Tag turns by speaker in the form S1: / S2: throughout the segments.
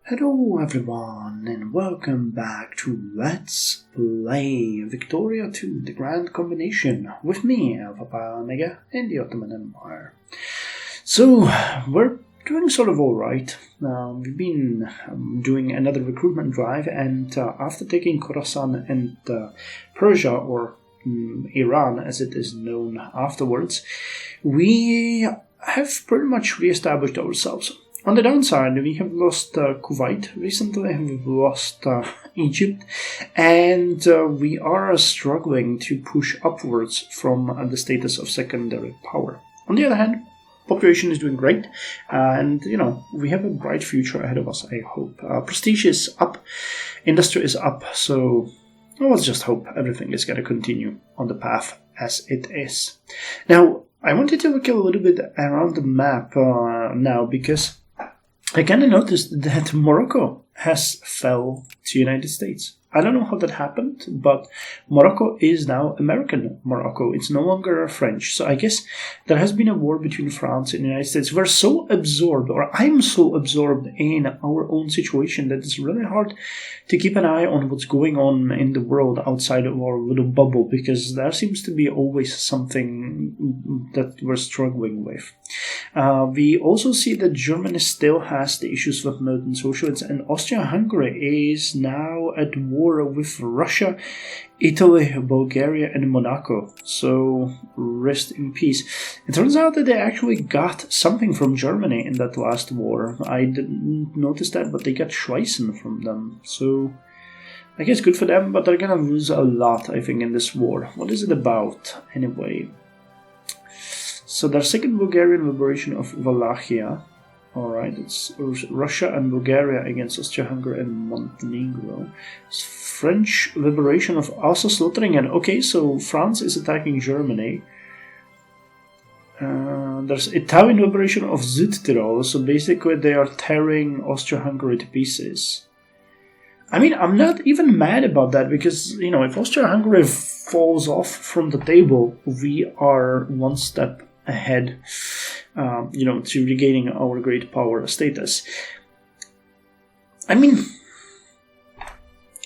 S1: Hello everyone and welcome back to Let's Play Victoria 2, the Grand Combination, with me, Papa Mega, in the Ottoman Empire. So, we're doing sort of alright. We've been doing another recruitment drive, and after taking Khorasan and Persia, or Iran as it is known afterwards, we have pretty much re-established ourselves. On the downside, we have lost Kuwait recently, we've lost Egypt, and we are struggling to push upwards from the status of secondary power. On the other hand, population is doing great, and we have a bright future ahead of us, I hope. Prestige is up, industry is up, so let's just hope everything is going to continue on the path as it is. Now, I wanted to look a little bit around the map now, because I kind of noticed that Morocco has fell to United States. I don't know how that happened, but Morocco is now American Morocco. It's no longer French. So I guess there has been a war between France and the United States. We're so absorbed, or I'm so absorbed in our own situation, that it's really hard to keep an eye on what's going on in the world outside of our little bubble, because there seems to be always something that we're struggling with. We also see that Germany still has the issues with militant socialists, and Austria-Hungary is now at war with Russia, Italy, Bulgaria, and Monaco. So rest in peace. It turns out that they actually got something from Germany in that last war. I didn't notice that, but they got Schweissen from them. So I guess good for them, but they're gonna lose a lot, I think, in this war. What is it about, anyway? So their second Bulgarian liberation of Wallachia. Alright, it's Russia and Bulgaria against Austria-Hungary and Montenegro. French liberation of Alsace-Lotharingen. Okay, so France is attacking Germany. There's Italian liberation of Südtirol. So basically they are tearing Austria-Hungary to pieces. I mean, I'm not even mad about that, because, if Austria-Hungary falls off from the table, we are one step ahead, to regaining our great power status. I mean,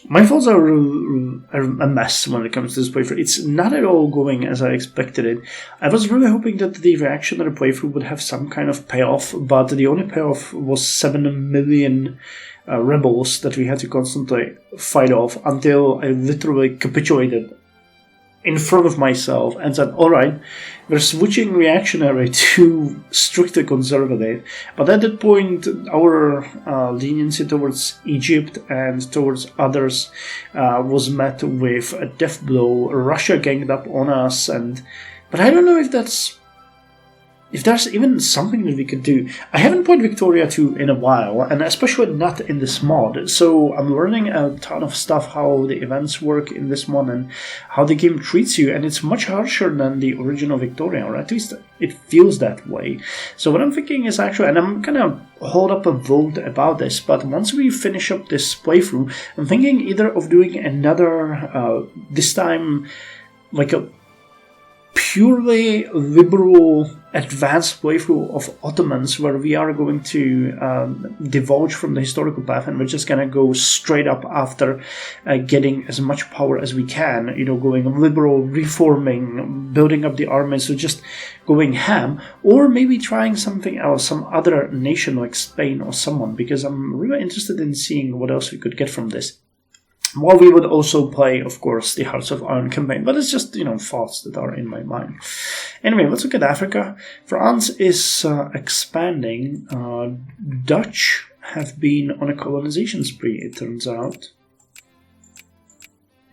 S1: my thoughts are a mess when it comes to this playthrough. It's not at all going as I expected it. I was really hoping that the reactionary playthrough would have some kind of payoff, but the only payoff was 7 million rebels that we had to constantly fight off, until I literally capitulated in front of myself and said, alright, we're switching reactionary to strictly conservative. But at that point, our leniency towards Egypt and towards others was met with a death blow. Russia ganged up on us, but I don't know if there's even something that we could do. I haven't played Victoria 2 in a while, and especially not in this mod, so I'm learning a ton of stuff, how the events work in this mod and how the game treats you, and it's much harsher than the original Victoria, or at least it feels that way. So what I'm thinking is actually, and I'm gonna hold up a vote about this, but once we finish up this playthrough, I'm thinking either of doing another, this time, like a purely liberal advanced playthrough of Ottomans, where we are going to divulge from the historical path, and we're just going to go straight up after getting as much power as we can, going liberal, reforming, building up the army, so just going ham, or maybe trying something else, some other nation like Spain or someone, because I'm really interested in seeing what else we could get from this. While we would also play, of course, the Hearts of Iron campaign, but it's just, thoughts that are in my mind. Anyway, let's look at Africa. France is expanding. Dutch have been on a colonization spree, it turns out.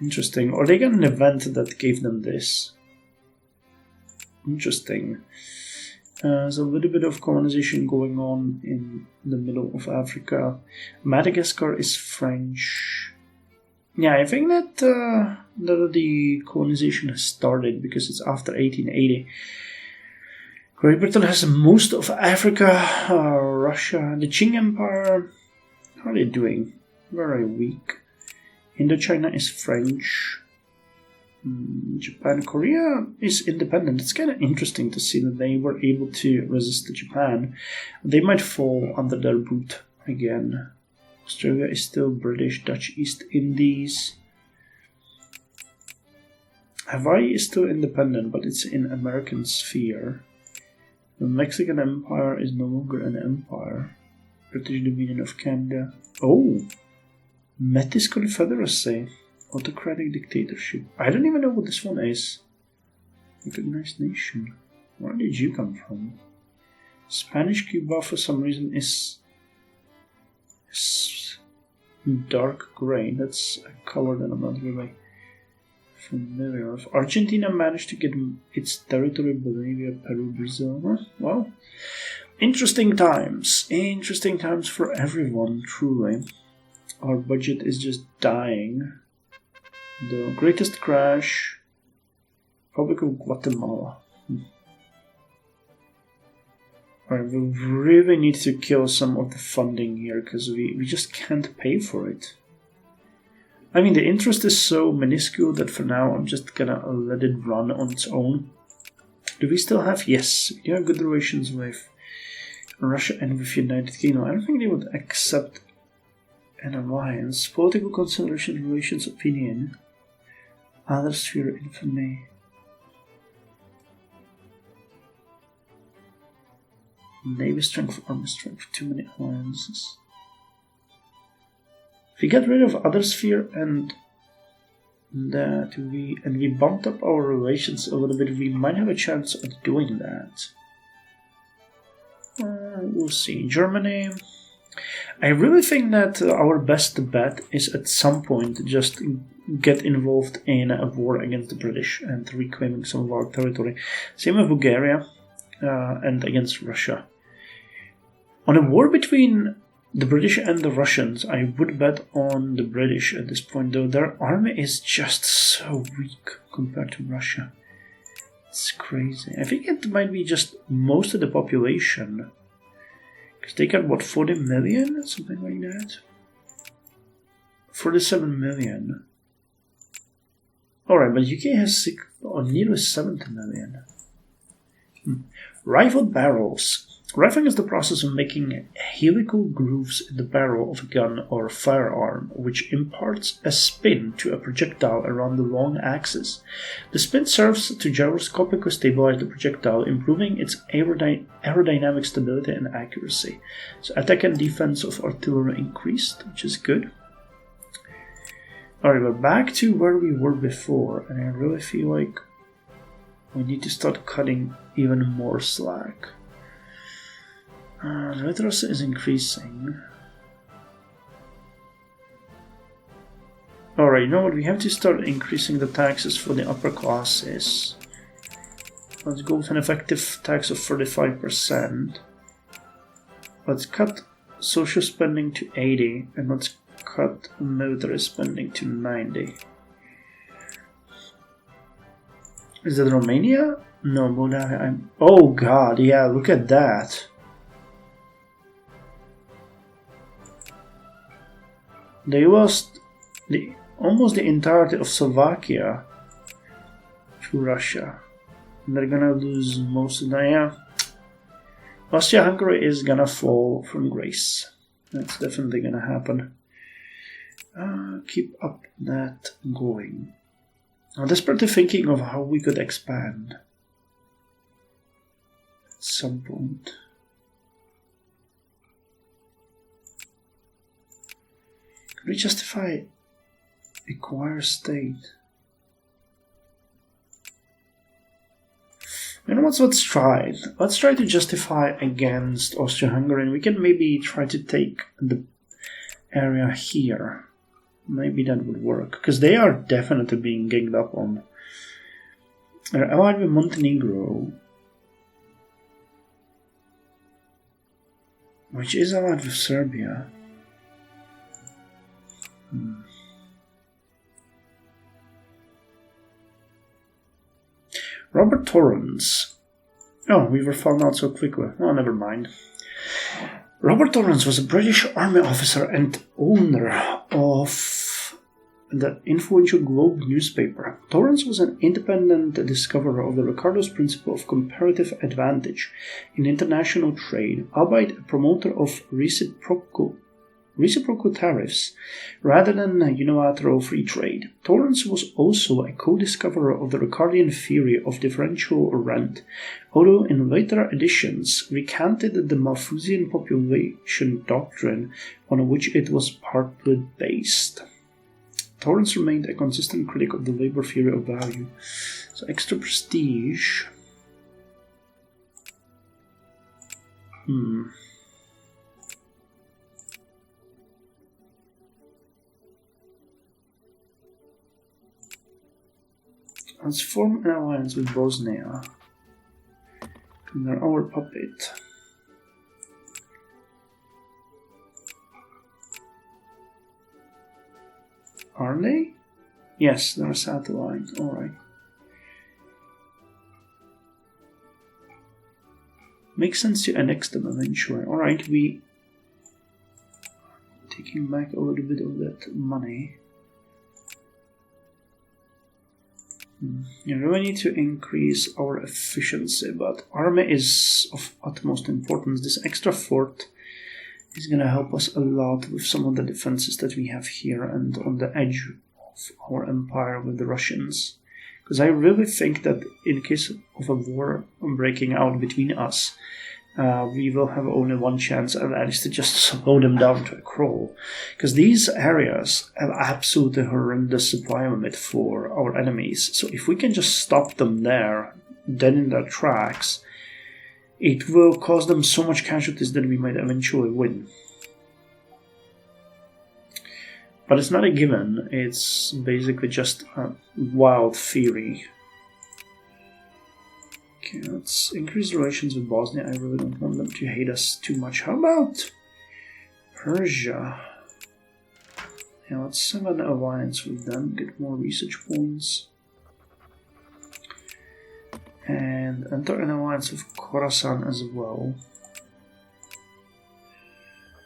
S1: Interesting. Or they got an event that gave them this. Interesting. There's a little bit of colonization going on in the middle of Africa. Madagascar is French. Yeah, I think that the colonization has started because it's after 1880. Great Britain has most of Africa, Russia, the Qing Empire. How are they doing? Very weak. Indochina is French. Japan, Korea is independent. It's kind of interesting to see that they were able to resist Japan. They might fall under their boot again. Australia is still British, Dutch East Indies. Hawaii is still independent, but it's in American sphere. The Mexican Empire is no longer an empire. British Dominion of Canada. Oh! Metis Confederacy. Autocratic dictatorship. I don't even know what this one is. Recognized nation. Where did you come from? Spanish Cuba for some reason is dark grey. That's a color that I'm not really familiar with. Argentina managed to get its territory, Bolivia, Peru, Brazil. Well, interesting times. Interesting times for everyone, truly. Our budget is just dying. The greatest crash, Republic of Guatemala. Alright, we really need to kill some of the funding here because we just can't pay for it. I mean, the interest is so minuscule that for now I'm just gonna let it run on its own. Do we still have? Yes, we have good relations with Russia and with United Kingdom. I don't think they would accept an alliance. Political consideration, relations, opinion. Other sphere, infamy. Navy strength, army strength, too many alliances. If we get rid of other sphere and we bumped up our relations a little bit, we might have a chance of doing that. We'll see. Germany. I really think that our best bet is at some point just get involved in a war against the British and reclaiming some of our territory. Same with Bulgaria and against Russia. On a war between the British and the Russians, I would bet on the British at this point, though their army is just so weak compared to Russia. It's crazy. I think it might be just most of the population. Because they got, what, 40 million? Something like that? 47 million. Alright, but UK has nearly 70 million. Rifled barrels. Rifling is the process of making helical grooves in the barrel of a gun or firearm, which imparts a spin to a projectile around the long axis. The spin serves to gyroscopically stabilize the projectile, improving its aerodynamic stability and accuracy. So attack and defense of artillery increased, which is good. Alright, we're back to where we were before, and I really feel like we need to start cutting even more slack. The literacy is increasing. Alright, you know what? We have to start increasing the taxes for the upper classes. Let's go with an effective tax of 35%. Let's cut social spending to 80, and let's cut military spending to 90. Is that Romania? No, Moldavia. Oh god, yeah, look at that. They lost almost the entirety of Slovakia to Russia. And they're gonna lose most of that. Yeah. Austria-Hungary is gonna fall from grace. That's definitely gonna happen. Keep up that going. I'm desperately thinking of how we could expand at some point. Could we justify acquire state? You know what, let's try it. Let's try to justify against Austria-Hungary, and we can maybe try to take the area here. Maybe that would work, because they are definitely being ganged up on. They're allied with Montenegro, which is allied with Serbia. Robert Torrens. Oh, we were found out so quickly. Oh, never mind. Robert Torrens was a British army officer and owner of the influential Globe newspaper. Torrens was an independent discoverer of the Ricardo's principle of comparative advantage in international trade, albeit a promoter of reciprocal reciprocal tariffs, rather than unilateral free trade. Torrance was also a co-discoverer of the Ricardian theory of differential rent, although in later editions recanted the Malthusian population doctrine on which it was partly based. Torrance remained a consistent critic of the labor theory of value. So extra prestige. Let's form an alliance with Bosnia. They're our puppet. Are they? Yes, they're a satellite. Alright. Makes sense to annex them eventually. Alright, we taking back a little bit of that money. You really need to increase our efficiency, but army is of utmost importance. This extra fort is going to help us a lot with some of the defenses that we have here and on the edge of our empire with the Russians. Because I really think that in case of a war breaking out between us, we will have only one chance, and that is to just slow them down to a crawl. Because these areas have absolutely horrendous supply limit for our enemies. So if we can just stop them there, dead in their tracks, it will cause them so much casualties that we might eventually win. But it's not a given, it's basically just a wild theory. Okay, let's increase relations with Bosnia. I really don't want them to hate us too much. How about Persia? Yeah, let's have an alliance with them, get more research points. And enter an alliance with Khorasan as well.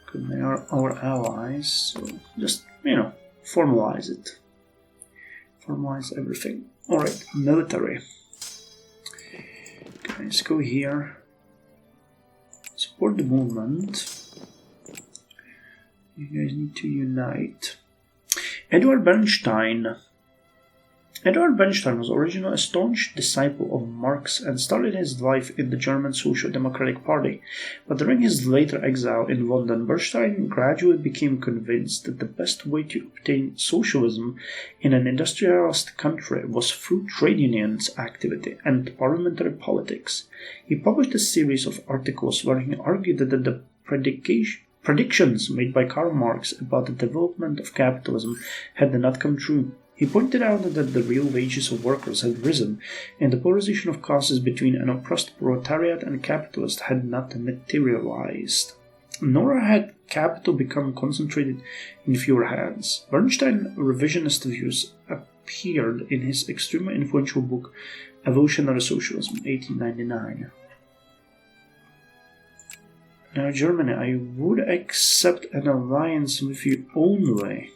S1: Because they are our allies, so just, formalize it. Formalize everything. Alright, military. Okay, let's go here. Support the movement. You guys need to unite. Eduard Bernstein. Edward Bernstein was originally a staunch disciple of Marx and started his life in the German Social Democratic Party, but during his later exile in London, Bernstein gradually became convinced that the best way to obtain socialism in an industrialist country was through trade unions activity and parliamentary politics. He published a series of articles where he argued that the predictions made by Karl Marx about the development of capitalism had not come true. He pointed out that the real wages of workers had risen, and the polarization of classes between an oppressed proletariat and capitalist had not materialized. Nor had capital become concentrated in fewer hands. Bernstein's revisionist views appeared in his extremely influential book Evolutionary Socialism, 1899. Now, Germany, I would accept an alliance with you only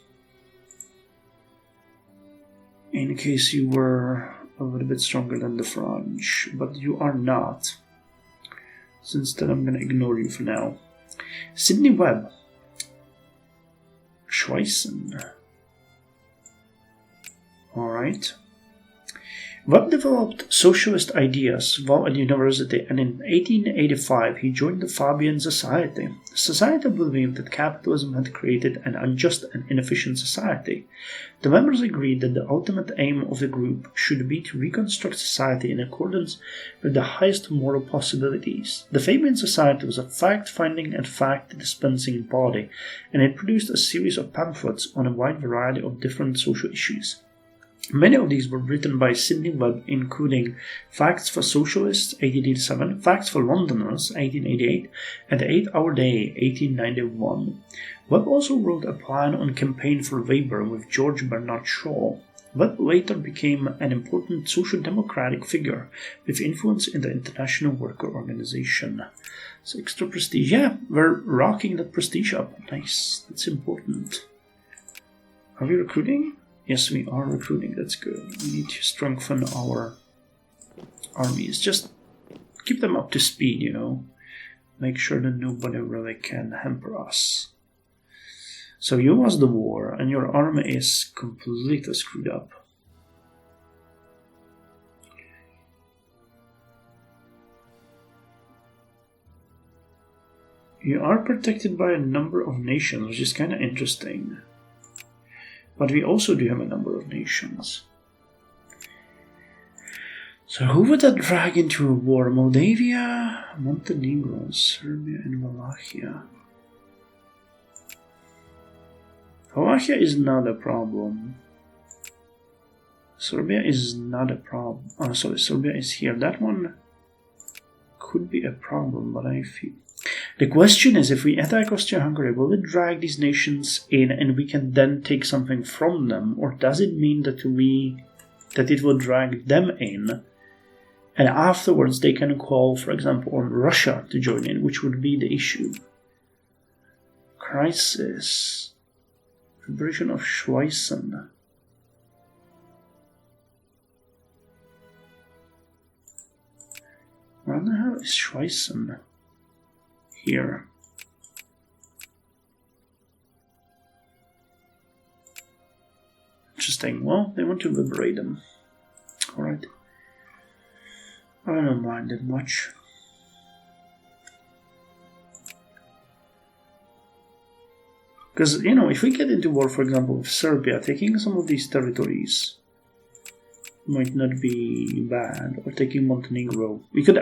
S1: in case you were a little bit stronger than the French, but you are not. So instead I'm going to ignore you for now. Sidney Webb. Schweissen. Alright. Webb developed socialist ideas while at university, and in 1885 he joined the Fabian Society. The society believed that capitalism had created an unjust and inefficient society. The members agreed that the ultimate aim of the group should be to reconstruct society in accordance with the highest moral possibilities. The Fabian Society was a fact-finding and fact-dispensing body, and it produced a series of pamphlets on a wide variety of different social issues. Many of these were written by Sidney Webb, including Facts for Socialists, 1887, Facts for Londoners, 1888, and The 8-Hour Day, 1891. Webb also wrote a plan on campaign for Labour with George Bernard Shaw. Webb later became an important social democratic figure with influence in the International Worker Organization. So extra prestige. Yeah, we're rocking that prestige up. Nice. That's important. Are we recruiting? Yes, we are recruiting. That's good. We need to strengthen our armies. Just keep them up to speed, Make sure that nobody really can hamper us. So you lost the war, and your army is completely screwed up. You are protected by a number of nations, which is kind of interesting. But we also do have a number of nations. So who would that drag into a war? Moldavia, Montenegro, Serbia, and Wallachia. Wallachia is not a problem. Serbia is not a problem. Oh, sorry, Serbia is here. That one could be a problem, but I feel... The question is, if we attack Austria-Hungary, will it drag these nations in and we can then take something from them? Or does it mean that it will drag them in and afterwards they can call, for example, on Russia to join in, which would be the issue? Crisis. Liberation of Schweissen. Where the hell is Schweissen? Here. Interesting. Well, they want to liberate them. Alright. I don't mind it much. Because, you know, if we get into war, for example, with Serbia, taking some of these territories might not be bad. Or taking Montenegro. We could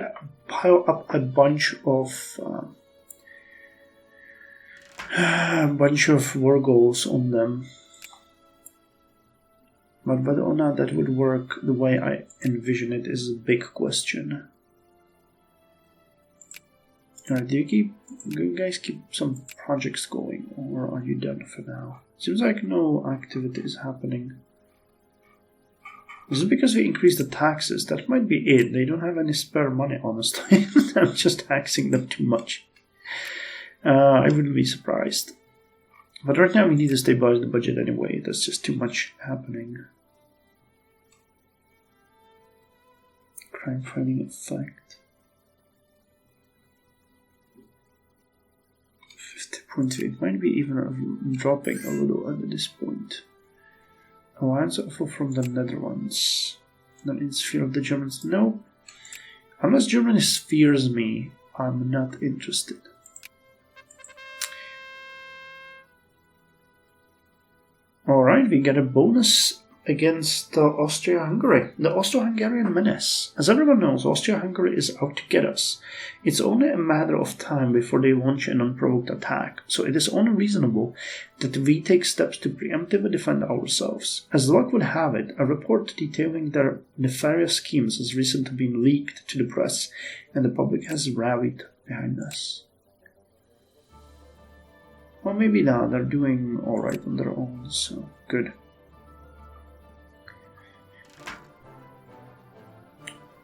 S1: pile up a bunch of war goals on them. But whether or not that would work the way I envision it is a big question. Alright, do you guys keep some projects going, or are you done for now? Seems like no activity is happening. Is it because we increased the taxes? That might be it. They don't have any spare money, honestly. I'm just taxing them too much. I wouldn't be surprised. But right now we need to stabilize the budget anyway. There's just too much happening. Crime fighting effect. 50.2. It might be even dropping a little at this point. Alliance offer from the Netherlands. Not in sphere of the Germans. No. Unless Germany fears me, I'm not interested. Alright, we get a bonus against Austria-Hungary. The Austro-Hungarian menace. As everyone knows, Austria-Hungary is out to get us. It's only a matter of time before they launch an unprovoked attack, so it is only reasonable that we take steps to preemptively defend ourselves. As luck would have it, a report detailing their nefarious schemes has recently been leaked to the press, and the public has rallied behind us. Well, maybe now they're doing alright on their own, so good.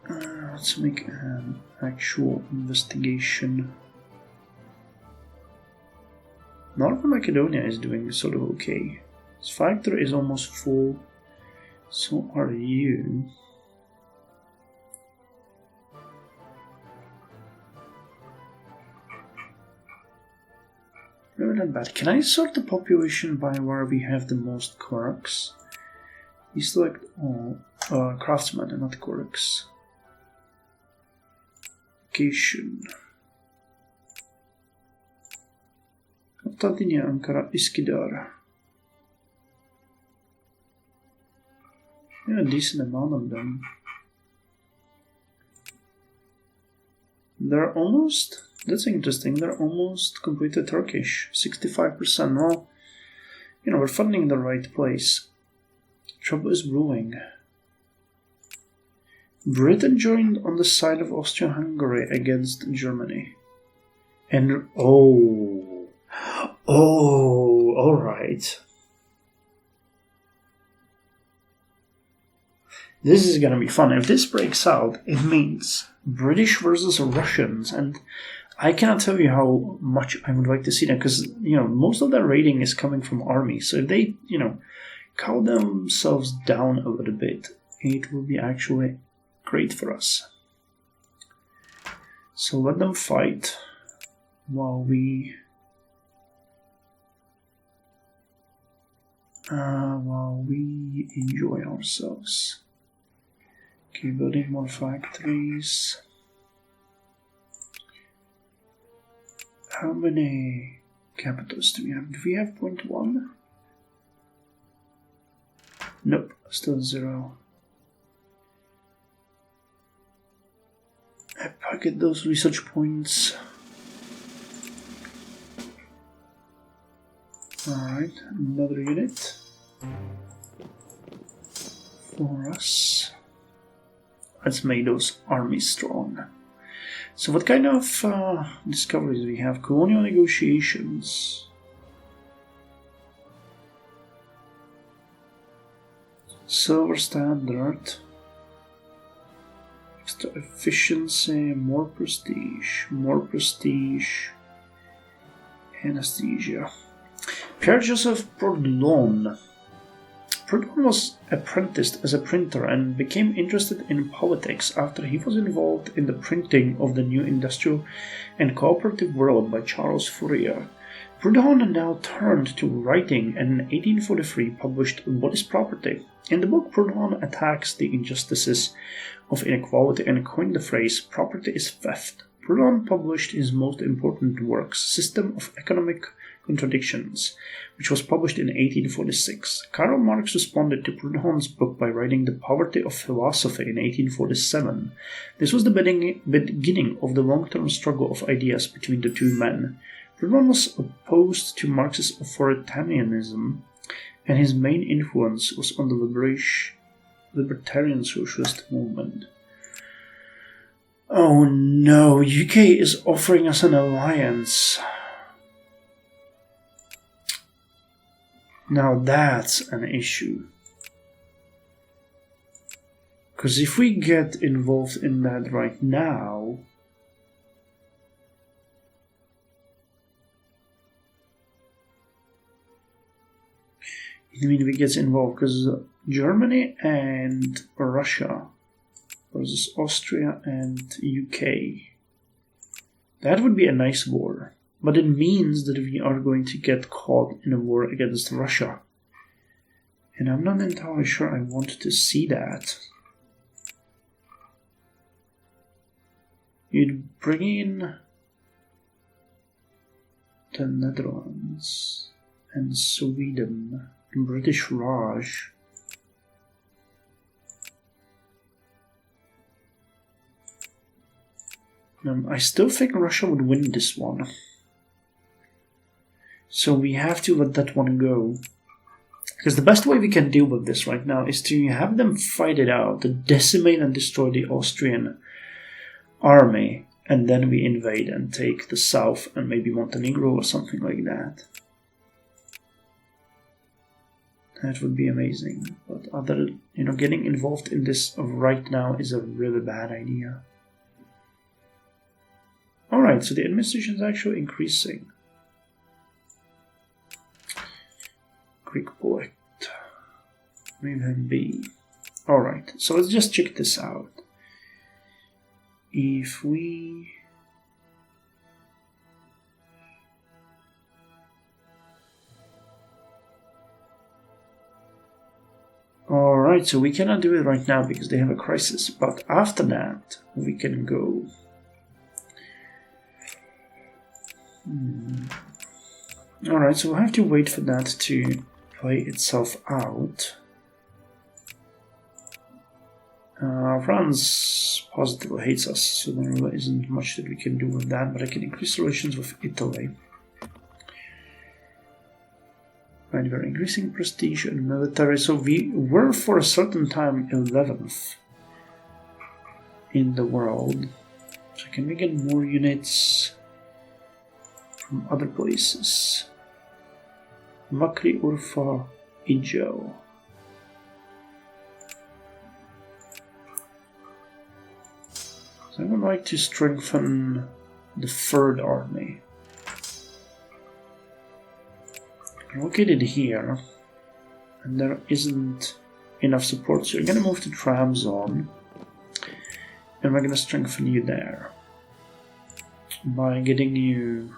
S1: Let's make an actual investigation. North Macedonia is doing sort of okay. Its factory is almost full. So are you. Really not bad. Can I sort the population by where we have the most clerks? You select all craftsmen and not clerks. Location. Constantinia, Ankara, Iskidar. Yeah, a decent amount of them. They're almost, that's interesting, they're almost completely Turkish. 65%. Well, you know, we're funding the right place. Trouble is brewing. Britain joined on the side of Austria-Hungary against Germany. And, alright. This is gonna be fun. If this breaks out, it means British versus Russians, and I cannot tell you how much I would like to see that, because, you know, most of that rating is coming from armies, so if they, you know, calm themselves down a little bit, it will be actually great for us. So let them fight while we while we enjoy ourselves. Okay, building more factories. How many capitals do we have? Do we have 0.1? Nope, still 0. I pocket those research points. Alright, another unit for us. Let's make those armies strong. So what kind of discoveries do we have? Colonial negotiations. Silver standard. Extra efficiency, more prestige, anesthesia. Pierre Joseph Proudhon. Proudhon was apprenticed as a printer and became interested in politics after he was involved in the printing of the New Industrial and Cooperative World by Charles Fourier. Proudhon now turned to writing and in 1843 published What is Property? In the book, Proudhon attacks the injustices of inequality and coined the phrase, property is theft. Proudhon published his most important work, System of Economic Contradictions, which was published in 1846. Karl Marx responded to Proudhon's book by writing The Poverty of Philosophy in 1847. This was the beginning of the long-term struggle of ideas between the two men. Proudhon was opposed to Marx's authoritarianism, and his main influence was on the libertarian socialist movement. Oh no, UK is offering us an alliance. Now that's an issue. Because if we get involved in that right now, I mean, we get involved because Germany and Russia versus Austria and UK. That would be a nice war. But it means that we are going to get caught in a war against Russia. And I'm not entirely sure I want to see that. You'd bring in the Netherlands and Sweden, British Raj. I still think Russia would win this one. So we have to let that one go. Because the best way we can deal with this right now is to have them fight it out, to decimate and destroy the Austrian army, and then we invade and take the south and maybe Montenegro or something like that. That would be amazing. But getting involved in this right now is a really bad idea. Alright, so the administration is actually increasing. Greek poet. Leave him be. Alright, so let's just check this out. If we... Alright, so we cannot do it right now because they have a crisis, but after that we can go. Alright, so we'll have to wait for that to play itself out. France positively hates us, so there really isn't much that we can do with that, but I can increase relations with Italy. Right, we're increasing prestige and military, so we were for a certain time 11th in the world. So can we get more units from other places? Makri, Urfa, Ijo. So I would like to strengthen the Third Army. Located here, and there isn't enough support, so you're going to move to Trabzon, and we're going to strengthen you there by getting you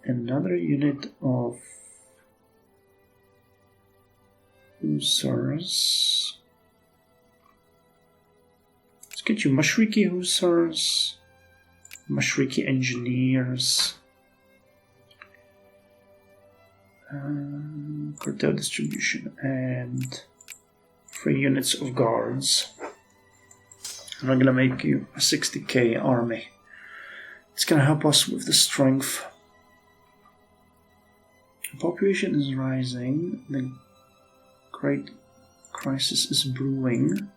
S1: another unit of Hussars. Let's get you Mashriki Hussars, Mashriki Engineers, cartel distribution, and 3 units of guards. And I'm gonna make you a 60k army. It's gonna help us with the strength. The population is rising. The great crisis is brewing.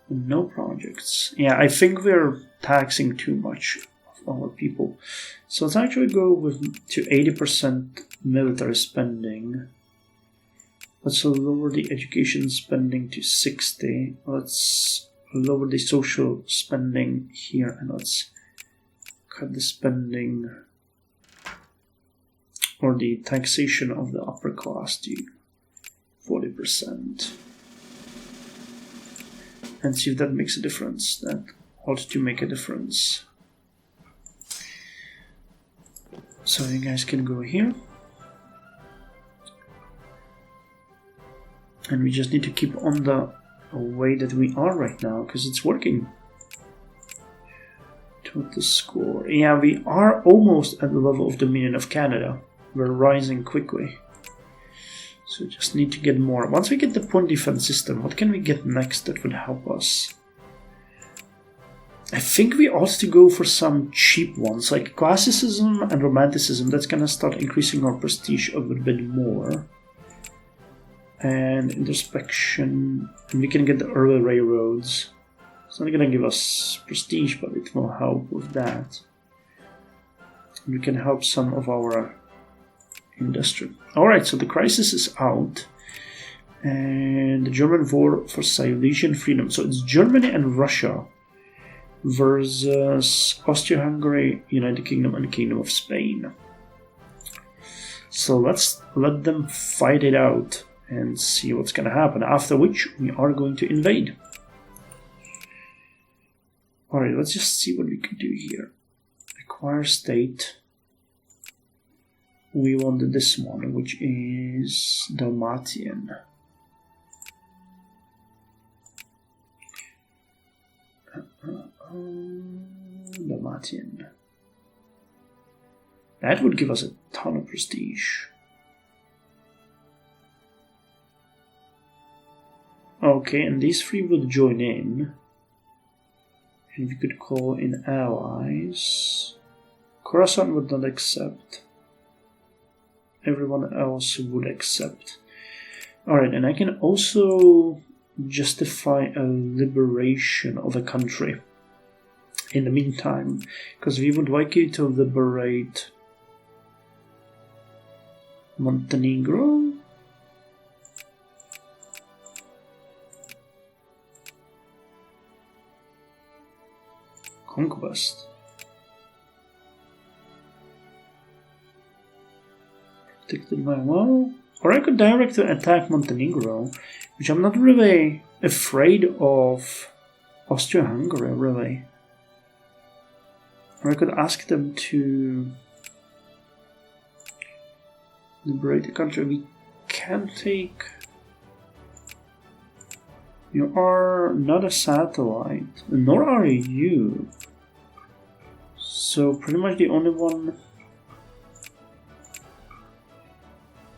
S1: No projects. Yeah, I think we're taxing too much of our people. So let's actually go to 80% military spending. Let's lower the education spending to 60. Let's lower the social spending here, and let's cut the spending or the taxation of the upper class to 40%. And see if that makes a difference. That ought to make a difference. So you guys can go here. And we just need to keep on the way that we are right now, because it's working. Total score. Yeah, we are almost at the level of Dominion of Canada. We're rising quickly. So we just need to get more. Once we get the point defense system, what can we get next that would help us? I think we ought to go for some cheap ones, like classicism and romanticism. That's gonna start increasing our prestige a little bit more. And introspection, and we can get the early railroads. It's not gonna give us prestige, but it will help with that. And we can help some of our industry. Alright, so the crisis is out. And the German war for Silesian freedom. So it's Germany and Russia versus Austria-Hungary, United Kingdom, and Kingdom of Spain. So let's let them fight it out and see what's going to happen, after which we are going to invade. Alright, let's just see what we can do here. Acquire state. We want this one, which is Dalmatian. Dalmatian. That would give us a ton of prestige. Okay, and these three would join in. And we could call in allies. Khorasan would not accept. Everyone else would accept. Alright, and I can also justify a liberation of a country in the meantime, because we would like you to liberate Montenegro. Conquest. Protected by well. Or I could directly attack Montenegro, which I'm not really afraid of Austria-Hungary, really. Or I could ask them to liberate the country. We can take... You are not a satellite, nor are you. So pretty much the only one...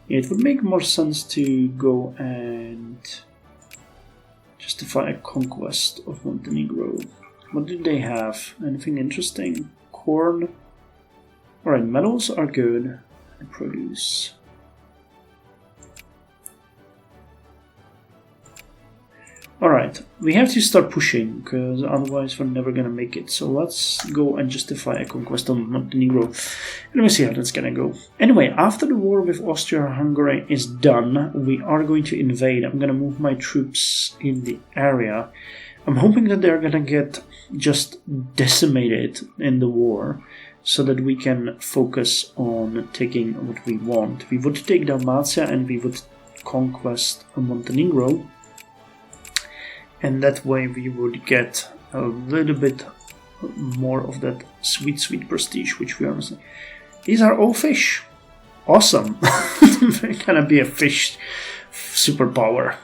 S1: It would make more sense to go and justify a conquest of Montenegro. What do they have? Anything interesting? Corn? Alright, metals are good. And produce. Alright, we have to start pushing, because otherwise we're never gonna make it. So let's go and justify a conquest of Montenegro. Let me see how that's gonna go. Anyway, after the war with Austria-Hungary is done, we are going to invade. I'm gonna move my troops in the area. I'm hoping that they're gonna get just decimated in the war, so that we can focus on taking what we want. We would take Dalmatia and we would conquest Montenegro. And that way we would get a little bit more of that sweet, sweet prestige, which we are missing. These are all fish. Awesome. They're gonna be a fish superpower.